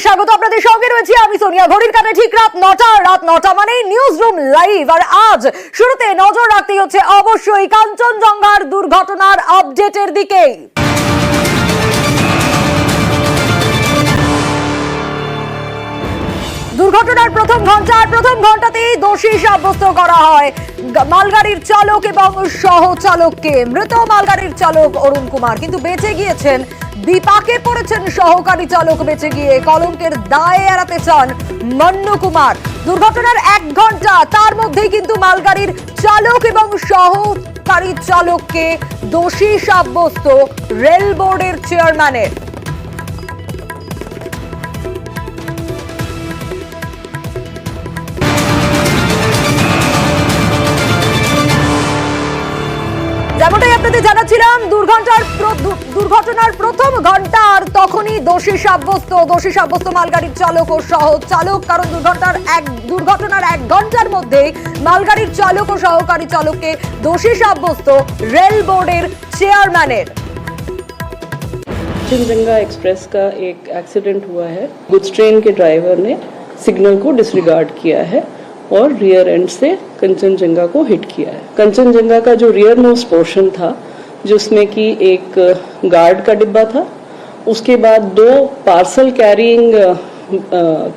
আপনাদের স্বাগত। আপনাদের সঙ্গে রয়েছি আমি সোনিয়া। ঘড়ির কাঁটায় ঠিক রাত 9টা মানে নিউজ রুম লাইভ। আর আজ শুরুতে নজর রাখতে হচ্ছে অবশ্যই কাঞ্চনজঙ্ঘার দুর্ঘটনার আপডেটের দিকে। দুর্ঘটনার প্রথম ঘন্টাতেই দোষী সাব্যস্ত করা হয় মালগাড়ির চালক এবং সহ চালককে। মৃত মালগাড়ির চালক অরুণ কুমার, কিন্তু বেঁচে গিয়েছেন, বিপাকে পড়েছেন সহকারী চালক। বেঁচে গিয়ে কলঙ্কের দায় এড়াতে চান মন্নু কুমার। দুর্ঘটনার 1 ঘন্টা, তার মধ্যেই কিন্তু মালগাড়ির চালক এবং সহকারী চালককে দোষী সাব্যস্ত রেল বোর্ডের চেয়ারম্যানের। যেমনটাই আপনাদের জানাচ্ছিলাম, দুর্ঘটনার প্রথম ঘন্টা আর তখনই দোষী সাব্যস্ত মালগাড়ির চালক ও সহ চালক। কারণ দুর্ঘটনার 1 ঘন্টার মধ্যেই মালগাড়ির চালক ও সহকারী চালককে দোষী সাব্যস্ত রেল बोर्डेर चेयरमैनेर। कंचनजंगा एक्सप्रेस का एक एक्सीडेंट हुआ है। गुड्स ट्रेन के ड्राइवर ने सिग्नल को डिसरिगार्ड किया है और रियर एंड से कंचनजंगा को हिट किया है। कंचनजंगा का जो रियर मोस्ट पोर्शन था, जिसमें कि एक गार्ड का डिब्बा था, उसके बाद 2 पार्सल कैरिंग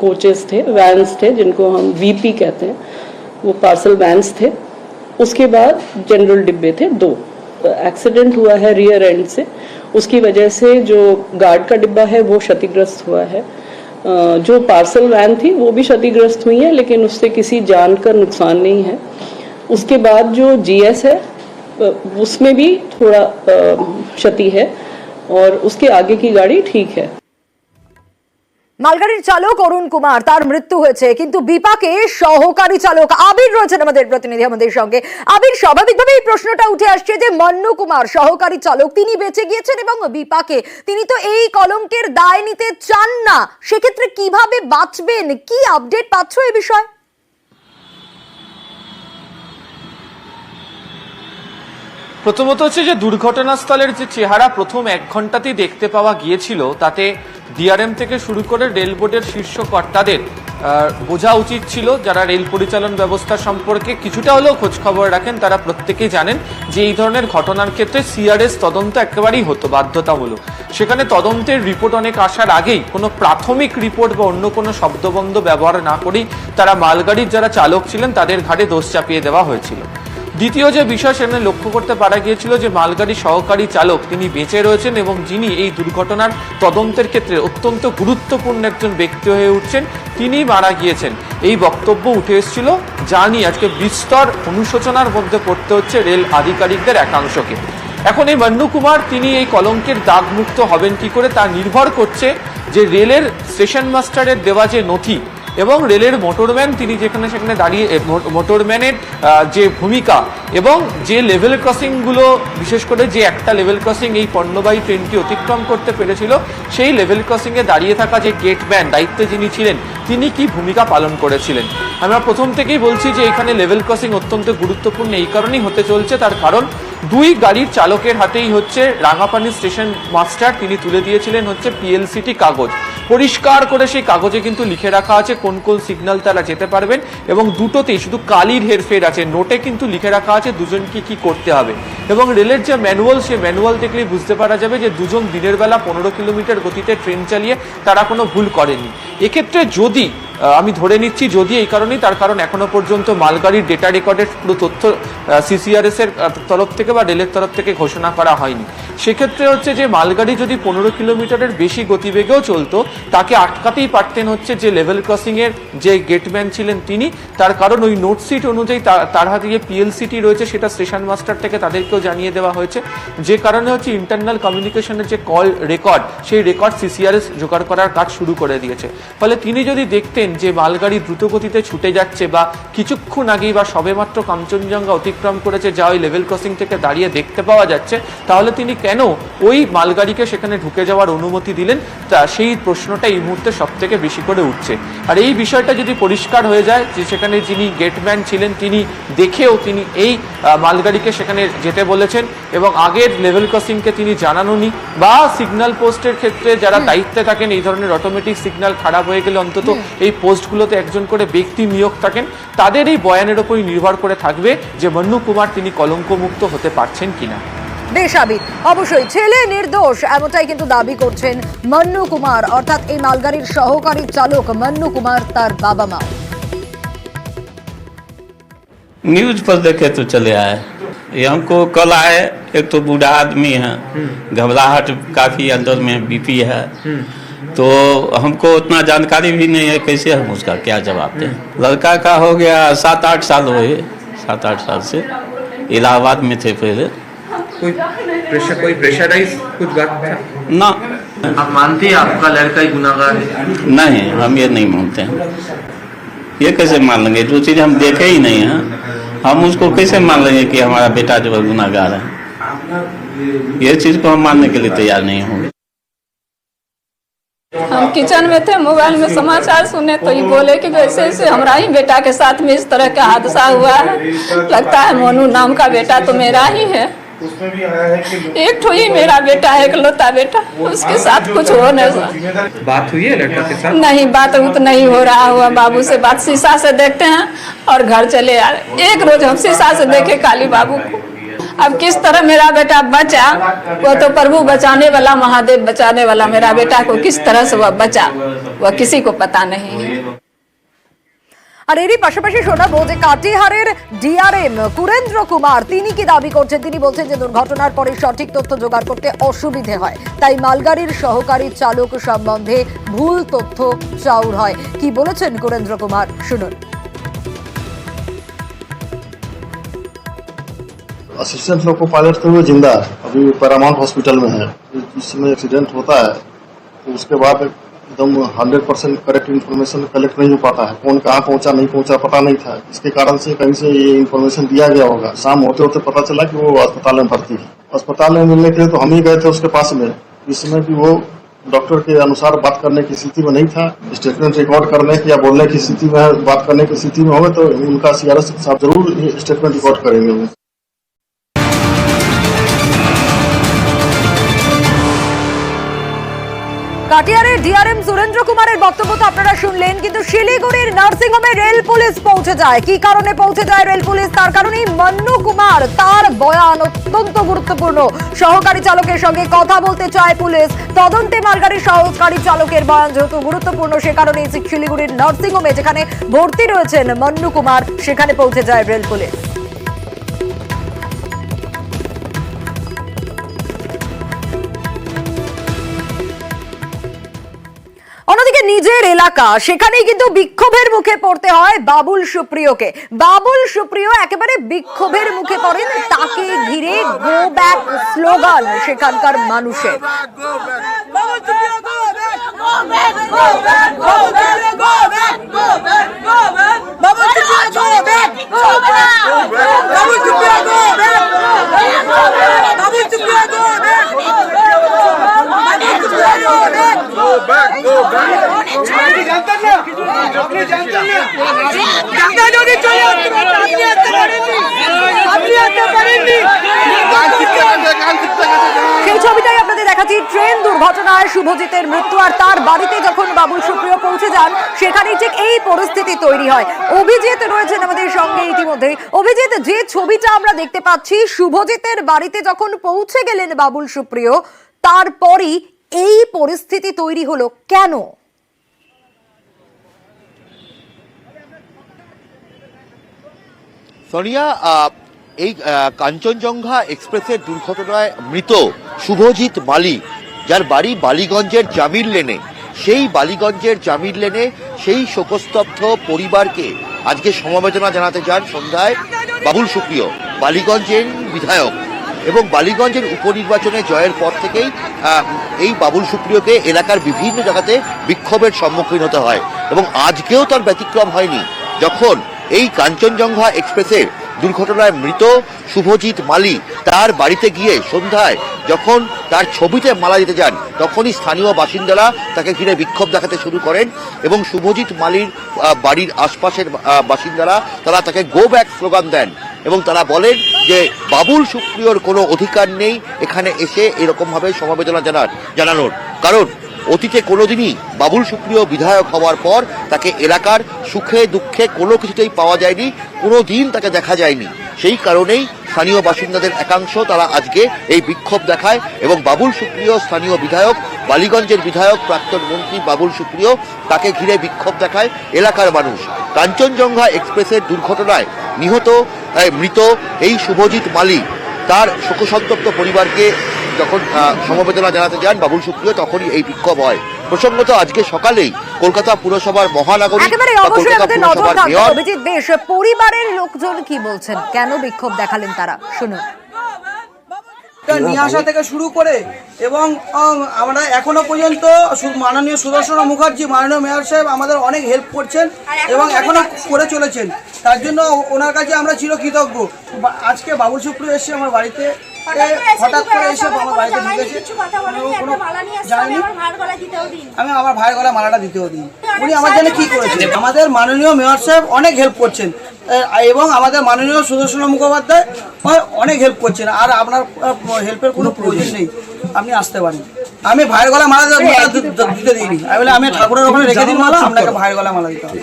कोचेस थे, वैन्स थे, जिनको हम वीपी कहते हैं, वो पार्सल वैन्स थे। उसके बाद जनरल डिब्बे थे 2। एक्सीडेंट हुआ है रियर एंड से, उसकी वजह से जो गार्ड का डिब्बा है वो क्षतिग्रस्त हुआ है। जो पार्सल वैन थी वो भी क्षतिग्रस्त हुई है, लेकिन उससे किसी जान का नुकसान नहीं है। उसके बाद जो जीएस है उसमें भी थोड़ा क्षति है और उसके आगे की गाड़ी ठीक है। মালগাড়ির চালক অরুণ কুমার, তার মৃত্যু হয়েছে, কিন্তু বিপাকে সহকারী চালক আবির রয়েছেন আমাদের প্রতিনিধি আমাদের সঙ্গে। আবির, স্বাভাবিকভাবে এই প্রশ্নটা উঠে আসছে যে মন্নু কুমার সহকারী চালক, তিনি বেঁচে গিয়েছেন এবং বিপাকে তিনি তো এই কলঙ্কের দায় নিতে চান না, সেক্ষেত্রে কিভাবে বাঁচবেন? কি আপডেট পাচ্ছ এই বিষয়ে? প্রথমত হচ্ছে যে দুর্ঘটনাস্থলের যে চেহারা প্রথম 1 ঘন্টাতেই দেখতে পাওয়া গিয়েছিল, তাতে ডিআরএম থেকে শুরু করে রেল বোর্ডের শীর্ষ কর্তাদের বোঝা উচিত ছিল, যারা রেল পরিচালন ব্যবস্থা সম্পর্কে কিছুটা হলেও খোঁজ খবর রাখেন, তারা প্রত্যেকেই জানেন যে এই ধরনের ঘটনার ক্ষেত্রে সিআরএস তদন্ত একেবারেই হতো, বাধ্যতামূলক। সেখানে তদন্তের রিপোর্ট অনেক আসার আগেই কোনো প্রাথমিক রিপোর্ট বা অন্য কোনো শব্দবন্ধ ব্যবহার না করেই তারা মালগাড়ির যারা চালক ছিলেন তাদের ঘাড়ে দোষ চাপিয়ে দেওয়া হয়েছিল। দ্বিতীয় যে বিষয়, সেখানে লক্ষ্য করতে পারা গিয়েছিল যে মালগাড়ি সহকারী চালক তিনি বেঁচে রয়েছেন এবং যিনি এই দুর্ঘটনার তদন্তের ক্ষেত্রে অত্যন্ত গুরুত্বপূর্ণ একজন ব্যক্তি হয়ে উঠছেন, তিনি মারা গিয়েছেন। এই বক্তব্য উঠে এসেছিল, যা নিয়ে আজকে বিস্তর অনুশোচনার মধ্যে পড়তে হচ্ছে রেল আধিকারিকদের একাংশকে। এখন এই মন্নু কুমার তিনি এই কলঙ্কের দাগমুক্ত হবেন কি করে, তা নির্ভর করছে যে রেলের স্টেশন মাস্টারের দেওয়া যে নথি এবং রেলের মোটরম্যান তিনি যেখানে সেখানে দাঁড়িয়ে মোটরম্যানের যে ভূমিকা এবং যে লেভেল ক্রসিংগুলো, বিশেষ করে যে একটা লেভেল ক্রসিং এই পণ্যবাহী ট্রেনটি অতিক্রম করতে পেরেছিল, সেই লেভেল ক্রসিংয়ে দাঁড়িয়ে থাকা যে গেটম্যান দায়িত্বে যিনি ছিলেন, তিনি কি ভূমিকা পালন করেছিলেন। আমরা প্রথম থেকেই বলছি যে এখানে লেভেল ক্রসিং অত্যন্ত গুরুত্বপূর্ণ এই কারণেই হতে চলছে, তার কারণ 2 গাড়ির চালকের হাতেই হচ্ছে রাঙাপানি স্টেশন মাস্টার তিনি তুলে দিয়েছিলেন হচ্ছে পিএলসিটি কাগজ। পরিষ্কার করে সেই কাগজে কিন্তু লিখে রাখা আছে কোন কোন সিগন্যাল তারা যেতে পারবেন এবং দুটোতেই শুধু কালির হেরফের আছে, নোটে কিন্তু লিখে রাখা আছে দুজনকে কি করতে হবে। এবং রেলের যে ম্যানুয়াল, সেই ম্যানুয়াল দেখলেই বুঝতে পারা যাবে যে দুজন দিনের বেলা 15 কিলোমিটার গতিতে ট্রেন চালিয়ে তারা কোনো ভুল করেনি। এক্ষেত্রে যদি আমি ধরে নিচ্ছি যদি এই কারণেই, তার কারণ এখনো পর্যন্ত মালগাড়ির ডেটা রেকর্ডের পুরো তথ্য সিসিআরএস এর তরফ থেকে বা রেলের তরফ থেকে ঘোষণা করা হয়নি। সেক্ষেত্রে হচ্ছে যে মালগাড়ি যদি 15 কিলোমিটারের বেশি গতিবেগেও চলতো, তাকে আটকাতেই পারতেন হচ্ছে যে লেভেল ক্রসিং এর যে গেটম্যান ছিলেন তিনি, তার কারণ ওই নোট সিট অনুযায়ী তার হাতে যে পিএলসিটি রয়েছে সেটা স্টেশন মাস্টার থেকে তাদেরকেও জানিয়ে দেওয়া হয়েছে, যে কারণে হচ্ছে ইন্টারনাল কমিউনিকেশনের যে কল রেকর্ড, সেই রেকর্ড সিসিআরএস জোগাড় করার কাজ শুরু করে দিয়েছে। ফলে তিনি যদি দেখতেন যে মালগাড়ি দ্রুতগতিতে ছুটে যাচ্ছে বা কিছুক্ষণ আগেই বা সবেমাত্র কাঞ্চনজঙ্ঘা অতিক্রম করেছে, যা ওই লেভেল ক্রসিং থেকে দাঁড়িয়ে দেখতে পাওয়া যাচ্ছে, তাহলে তিনি কেন ওই মালগাড়িকে সেখানে ঢুকে যাওয়ার অনুমতি দিলেন, তা সেই প্রশ্নটা এই মুহূর্তে সব থেকে বেশি করে উঠছে। আর এই বিষয়টা যদি পরিষ্কার হয়ে যায় যে সেখানে যিনি গেটম্যান ছিলেন তিনি দেখেও তিনি এই মালগাড়িকে সেখানে যেতে বলেছেন এবং আগের লেভেল ক্রসিংকে তিনি জানাননি বা সিগন্যাল পোস্টের ক্ষেত্রে যারা দায়িত্বে থাকেন এই ধরনের অটোমেটিক সিগন্যাল খারাপ হয়ে গেলে অন্তত এই পোস্টগুলোতে একজন করে ব্যক্তি নিয়োগ থাকেন, তাদের এই বয়ানের ওপরই নির্ভর করে থাকবে যে মন্নু কুমার তিনি কলঙ্কমুক্ত হতে পারছেন কিনা। বেসাবিক অবশ্যই ছেলে নির্দোষ এমনটাই কিন্তু দাবি করছেন মন্নু কুমার, অর্থাৎ এই মালগাড়ির সহকারী চালক মন্নু কুমার তার বাবা মা। न्यूज पर देखे तो चले आए। ये हमको कल आए, एक तो बूढ़ा आदमी है, घबराहट काफी अंदर में बीपी है, तो हमको उतना जानकारी भी नहीं है कैसे हम उसका क्या जवाब दें। लड़का का हो गया 7-8 साल हुए, 7-8 साल से इलाहाबाद में थे पहले। कोई प्रेशराइज कुछ बात था? ना, आप मानते हैं आपका लड़का ही गुनाहगार है? नहीं, हम ये नहीं मानते हैं। ये कैसे मान लेंगे जो चीज हम देखे ही नहीं है, हम उसको कैसे मान लेंगे कि हमारा बेटा जो है गुनाहगार है? ये चीज को हम मानने के लिए तैयार नहीं होंगे। हम किचन में थे, मोबाइल में समाचार सुने तो ये बोले कि ऐसे ऐसे हमारा ही बेटा के साथ में इस तरह का हादसा हुआ है, लगता है मोनू नाम का बेटा तो मेरा ही है। एक ठो ही मेरा बेटा है, इकलौता बेटा, उसके साथ कुछ हो नहीं। बात हुई है लड़का के साथ? नहीं, बात तो नहीं हो रहा हुआ। बाबू से बात शीशा से देखते हैं और घर चले आ रहे। एक रोज हम शीशा से देखे काली बाबू को। अब किस तरह मेरा बेटा बचा, वो तो प्रभु बचाने वाला, महादेव बचाने वाला। मेरा बेटा को किस तरह से वह बचा वह किसी को पता नहीं है। আর এরই পাশাপাশি শোনাবো যে কাটিহারের ডিআরএম কুরেন্দ্র কুমার তিনি কি দাবি করছেন। তিনি বলছেন যে দুর্ঘটনার পরে সঠিক তথ্য জোগাড় করতে অসুবিধে হয়, তাই মালগাড়ির সহকারী চালক সম্বন্ধে ভুল তথ্য চাউর হয়। কি বলেছেন কুরেন্দ্র কুমার, শুনুন। असिस्टेंट लोको पायलट तो वो जिंदा है, अभी पैरामाउंट हॉस्पिटल में है। इस समय एक्सीडेंट होता है तो उसके बाद एकदम 100% करेक्ट इन्फॉर्मेशन कलेक्ट नहीं हो पाता है, कौन कहाँ पहुंचा नहीं पहुंचा पता नहीं था। इसके कारण से कहीं से ये इन्फॉर्मेशन दिया गया होगा। शाम होते होते पता चला कि वो अस्पताल में भर्ती है। अस्पताल में मिलने के लिए तो हम ही गए थे उसके पास में। इस समय भी वो डॉक्टर के अनुसार बात करने की स्थिति में नहीं था। स्टेटमेंट रिकॉर्ड करने की या बोलने की स्थिति में, बात करने की स्थिति में होगा तो उनका सीआरएस साहब जरूर स्टेटमेंट रिकॉर्ड करेंगे। কাটিহারের ডিআরএম সুরেন্দ্র কুমারের বক্তব্য তো আপনারা শুনলেন, কিন্তু শিলিগুড়ির নার্সিংহোমে রেল পুলিশ পৌঁছে যায়। কি কারণে পৌঁছে যায় রেল পুলিশ, তার কারণেই মন্নু কুমার, তার বয়ান অত্যন্ত গুরুত্বপূর্ণ। সহকারী চালকের সঙ্গে কথা বলতে চায় পুলিশ। তদন্তে মালগাড়ির সহকারী চালকের বয়ান যেহেতু গুরুত্বপূর্ণ, সে কারণে শিলিগুড়ির নার্সিংহোমে যেখানে ভর্তি রয়েছেন মন্নু কুমার সেখানে পৌঁছে যায় রেল পুলিশ। অন্যদিকে নিজের এলাকা, সেখানেই কিন্তু বিক্ষোভের মুখে পড়তে হয় বাবুল সুপ্রিয়কে। বাবুল সুপ্রিয় একেবারে বিক্ষোভের মুখে পড়েন, তাকে ঘিরে গো ব্যাক স্লোগান সেখানকার মানুষের। সেই ছবিটাই আপনাদের দেখাচ্ছি। ট্রেন দুর্ঘটনায় শুভজিতের মৃত্যু, আর তার বাড়িতে যখন বাবুল সুপ্রিয় পৌঁছে যান সেখানেই ঠিক এই পরিস্থিতি তৈরি হয়। অভিজিৎ রয়েছেন আমাদের সঙ্গে ইতিমধ্যে। অভিজিৎ, যে ছবিটা আমরা দেখতে পাচ্ছি, শুভজিতের বাড়িতে যখন পৌঁছে গেলেন বাবুল সুপ্রিয়, তারপরই এই পরিস্থিতি তৈরি হলো কেন? সোনিয়া, এই কাঞ্চনজঙ্ঘা এক্সপ্রেসের দুর্ঘটনায় মৃত শুভজিৎ মালি, যার বাড়ি বালিগঞ্জের জামির লেনে, সেই বালিগঞ্জের জামির লেনে সেই শোকস্তব্ধ পরিবারকে আজকে সমবেদনা জানাতে যান সন্ধ্যায় বাবুল সুপ্রিয়, বালিগঞ্জের বিধায়ক। এবং বালিগঞ্জের উপনির্বাচনে জয়ের পর থেকেই এই বাবুল সুপ্রিয়কে এলাকার বিভিন্ন জায়গাতে বিক্ষোভের সম্মুখীন হতে হয় এবং আজকেও তার ব্যতিক্রম হয়নি। যখন এই কাঞ্চনজঙ্ঘা এক্সপ্রেসের দুর্ঘটনায় মৃত শুভজিৎ মালি তার বাড়িতে গিয়ে সন্ধ্যায় যখন তার ছবিতে মালা দিতে যান, তখনই স্থানীয় বাসিন্দারা তাকে ঘিরে বিক্ষোভ দেখাতে শুরু করেন এবং শুভজিৎ মালির বাড়ির আশপাশের বাসিন্দারা তারা তাকে গো ব্যাক স্লোগান দেন। এবং তারা বলেন যে বাবুল সুপ্রিয়র কোনো অধিকার নেই এখানে এসে এরকমভাবে সমবেদনা জানানোর, কারণ অতীতে কোনোদিনই বাবুল সুপ্রিয় বিধায়ক হওয়ার পর তাকে এলাকার সুখে দুঃখে কোনো কিছুতেই পাওয়া যায়নি, কোনো দিন তাকে দেখা যায়নি। সেই কারণেই স্থানীয় বাসিন্দাদের একাংশ তারা আজকে এই বিক্ষোভ দেখায় এবং বাবুল সুপ্রিয় স্থানীয় বিধায়ক, বালিগঞ্জের বিধায়ক প্রাক্তন মন্ত্রী বাবুল সুপ্রিয়, তাকে ঘিরে বিক্ষোভ দেখায় এলাকার মানুষ। কাঞ্চনজঙ্ঘা এক্সপ্রেসের দুর্ঘটনায় মৃত এই শুভজিৎ মালি তার শোকসন্তপ্ত পরিবারকে যখন সমবেদনা জানাতে যান বাবুল সুপ্রিয়, তখনই এই বিক্ষোভ হয়। প্রসঙ্গত আজকে সকালেই কলকাতা পুরসভার মহানগরী অভিজিৎ বেশ, পরিবারের লোকজন কি বলছেন, কেন বিক্ষোভ দেখালেন তারা, শুনুন। নিয়ে আসা থেকে শুরু করে এবং আমরা এখনো পর্যন্ত মাননীয় সুদর্শন মুখার্জি মাননীয় মেয়র সাহেব আমাদের অনেক হেল্প করছেন এবং এখনো করে চলেছেন, তার জন্য ওনার কাছে আমরা চিরকৃতজ্ঞ। আজকে বাবুল সুপ্রিয় এসে আমার বাড়িতে হঠাৎ করে এসে আমার বাড়িতে ঢুকেছে, জানি আমি আমার ভাইয়ের গলায় মালাটা দিতেও দিই। উনি আমার জন্য কি করেছেন, আমাদের মাননীয় মেয়র সাহেব অনেক হেল্প করছেন এবং আমাদের মাননীয় সুদর্শন মুখোপাধ্যায় অনেক হেল্প করছেন। আর আপনার হেল্পের কোনো প্রয়োজন নেই, আপনি আসতে পারেন। আমি ভাইয়ের গলায় মালা দিতে দিইনি, আমি বলে আমি ঠাকুরের ওখানে রেখে দিন মালা, আপনাকে ভাইয়ের গলায় মালা দিতে হবে।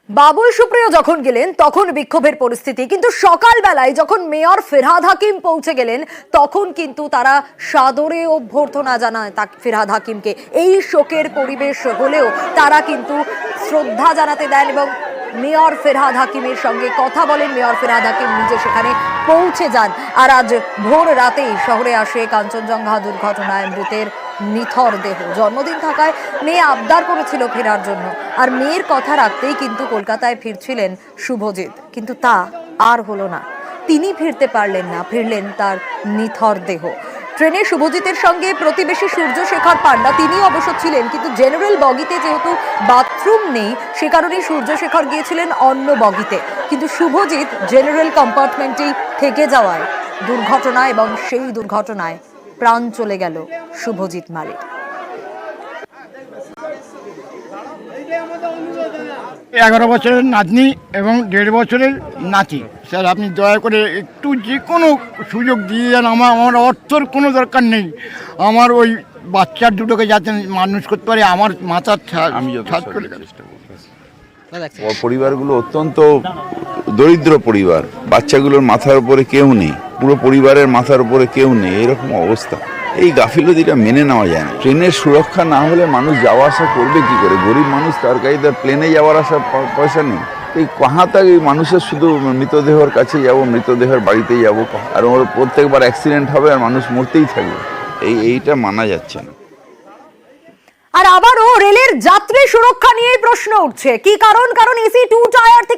বাবুল সুপ্রিয় যখন গেলেন তখন বিক্ষোভের পরিস্থিতি, কিন্তু সকালবেলায় যখন মেয়র ফিরহাদ হাকিম পৌঁছে গেলেন তখন কিন্তু তারা সাদরে অভ্যর্থনা জানায় ফিরহাদ হাকিমকে। এই শোকের পরিবেশ হলেও তারা কিন্তু শ্রদ্ধা জানাতে দেন এবং মেয়র ফিরহাদ হাকিমের সঙ্গে কথা বলেন। মেয়র ফিরহাদ হাকিম নিজে সেখানে পৌঁছে যান। আর আজ ভোর রাতেই শহরে আসে কাঞ্চনজঙ্ঘা দুর্ঘটনায় মৃতের নিথর দেহ। জন্মদিন থাকায় মেয়ে আবদার করেছিল ফেরার জন্য, আর মেয়ের কথা রাখতেই কিন্তু কলকাতায় ফিরছিলেন শুভজিৎ, কিন্তু তা আর হলো না। তিনি ফিরতে পারলেন না, ফিরলেন তার নিথর দেহ। ট্রেনে শুভজিতের সঙ্গে প্রতিবেশী সূর্যশেখর পান্ডা, তিনি অবশ্য ছিলেন, কিন্তু জেনারেল বগিতে যেহেতু বাথরুম নেই সে কারণে সূর্যশেখর গিয়েছিলেন অন্য বগিতে, কিন্তু শুভজিৎ জেনারেল কম্পার্টমেন্টেই থেকে যাওয়ায় দুর্ঘটনা এবং সেই দুর্ঘটনায় প্রাণ চলে গেল শুভজিৎ মালিক। 11 বছরের নাতনি এবং 1.5 বছরের নাতি। স্যার আপনি দয়া করে একটু যে কোনো সুযোগ দিয়ে যান, আমার অর্থর কোনো দরকার নেই, আমার ওই বাচ্চার দুটোকে যাতে মানুষ করতে পারে, আমার মাথার ছাদ করে চেষ্টা করব। পরিবারগুলো অত্যন্ত দরিদ্র পরিবার, বাচ্চাগুলোর মাথার উপরে কেউ নেই, পুরো পরিবারের মাথার উপরে কেউ নেই, এরকম অবস্থা। এই গাফিলতিটা মেনে নেওয়া যায় না। ট্রেনের সুরক্ষা না হলে মানুষ যাওয়া আসা করবে কি করে? গরিব মানুষ, তার কাছে তার প্লেনে যাওয়ার আসা পয়সা নেই। এই কাহাতা এই মানুষের শুধু মৃতদেহের কাছে যাব, মৃতদেহের বাড়িতে যাব, আর ওর প্রত্যেকবার অ্যাক্সিডেন্ট হবে আর মানুষ মরতেই থাকবে। এইটা মানা যাচ্ছে না। আর আবারও রেলের যাত্রী সুরক্ষা নিয়ে প্রশ্ন উঠছে। কি কারণ? কারণ এসি 2 টায়ার থেকে